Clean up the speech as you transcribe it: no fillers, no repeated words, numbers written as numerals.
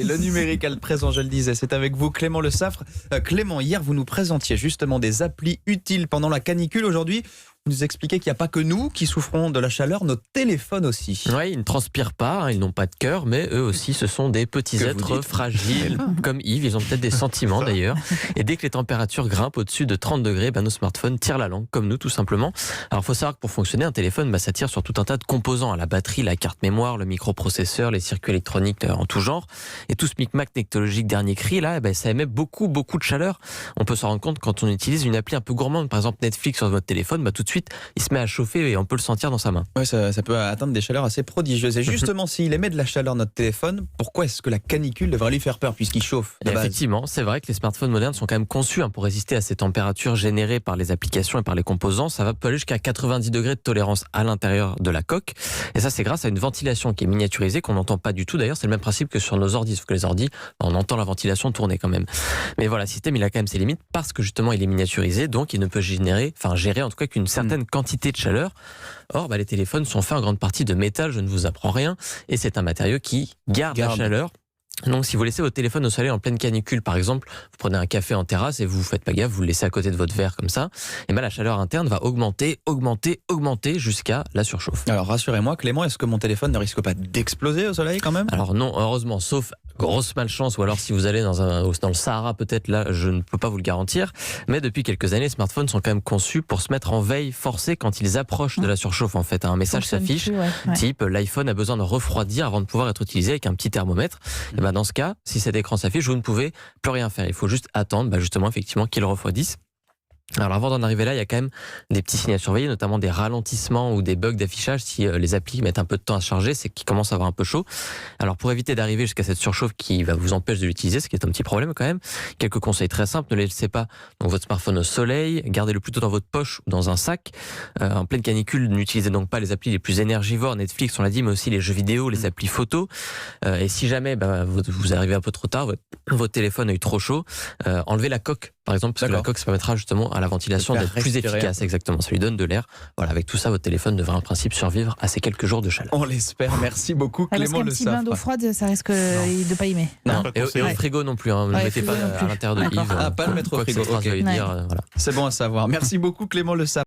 Et le numérique à le présent, je le disais, c'est avec vous Clément Le Saffre. Clément, hier vous nous présentiez justement des applis utiles pendant la canicule. Aujourd'hui, vous nous expliquez qu'il n'y a pas que nous qui souffrons de la chaleur, nos téléphones aussi. Oui, ils ne transpirent pas, ils n'ont pas de cœur, mais eux aussi, ce sont des petits Que vous êtres dites fragiles, comme Yves. Ils ont peut-être des sentiments d'ailleurs. Et dès que les températures grimpent au-dessus de 30 degrés, nos smartphones tirent la langue, comme nous tout simplement. Alors, il faut savoir que pour fonctionner, un téléphone, ça tire sur tout un tas de composants. La batterie, la carte mémoire, le microprocesseur, les circuits électroniques en tout genre. Et tout ce micmac technologique dernier cri, là, ça émet beaucoup de chaleur. On peut s'en rendre compte quand on utilise une appli un peu gourmande, par exemple Netflix sur votre téléphone, tout de suite, il se met à chauffer et on peut le sentir dans sa main. Ouais, ça peut atteindre des chaleurs assez prodigieuses. Et justement, s'il émet de la chaleur notre téléphone, pourquoi est-ce que la canicule devrait lui faire peur puisqu'il chauffe de base ? Effectivement, c'est vrai que les smartphones modernes sont quand même conçus pour résister à ces températures générées par les applications et par les composants. Ça peut aller jusqu'à 90 degrés de tolérance à l'intérieur de la coque. Et ça, c'est grâce à une ventilation qui est miniaturisée, qu'on n'entend pas du tout. D'ailleurs, c'est le même principe que sur nos ordi. Sauf que les ordi, on entend la ventilation tourner quand même. Mais voilà, le système, il a quand même ses limites parce que justement, il est miniaturisé. Donc, il ne peut gérer en tout cas qu'une certaine quantité de chaleur. Or, les téléphones sont faits en grande partie de métal, je ne vous apprends rien. Et c'est un matériau qui garde la chaleur. Donc, si vous laissez votre téléphone au soleil en pleine canicule, par exemple, vous prenez un café en terrasse et vous faites pas gaffe, vous le laissez à côté de votre verre comme ça, et la chaleur interne va augmenter jusqu'à la surchauffe. Alors, rassurez-moi, Clément, est-ce que mon téléphone ne risque pas d'exploser au soleil quand même ? Alors non, heureusement, sauf grosse malchance, ou alors si vous allez dans le Sahara, peut-être là, je ne peux pas vous le garantir. Mais depuis quelques années, les smartphones sont quand même conçus pour se mettre en veille forcée quand ils approchent de la surchauffe. En fait, un message s'affiche, type l'iPhone a besoin de refroidir avant de pouvoir être utilisé avec un petit thermomètre. Et dans ce cas, si cet écran s'affiche, vous ne pouvez plus rien faire. Il faut juste attendre, justement, effectivement, qu'il refroidisse. Alors avant d'en arriver là, il y a quand même des petits signes à surveiller, notamment des ralentissements ou des bugs d'affichage. Si les applis mettent un peu de temps à charger, c'est qu'ils commencent à avoir un peu chaud. Alors pour éviter d'arriver jusqu'à cette surchauffe qui va vous empêcher de l'utiliser, ce qui est un petit problème quand même, quelques conseils très simples. Ne laissez pas votre smartphone au soleil, gardez-le plutôt dans votre poche ou dans un sac. En pleine canicule, n'utilisez donc pas les applis les plus énergivores, Netflix on l'a dit, mais aussi les jeux vidéo, les applis photos. Et si jamais vous arrivez un peu trop tard, votre téléphone a eu trop chaud, enlevez la coque par exemple, parce que la coque ça permettra justement à la ventilation d'être plus efficace. Exactement, ça lui donne de l'air. Voilà, avec tout ça, votre téléphone devrait en principe survivre à ces quelques jours de chaleur. On l'espère. Merci beaucoup, Clément Le Saffre. Parce qu'un petit bain d'eau froide, ça risque de pas y mettre. Non, et au frigo non plus. Ne le mettez pas à l'intérieur de Yves. Pas le mettre au frigo. Voilà. C'est bon à savoir. Merci beaucoup, Clément Le Saffre.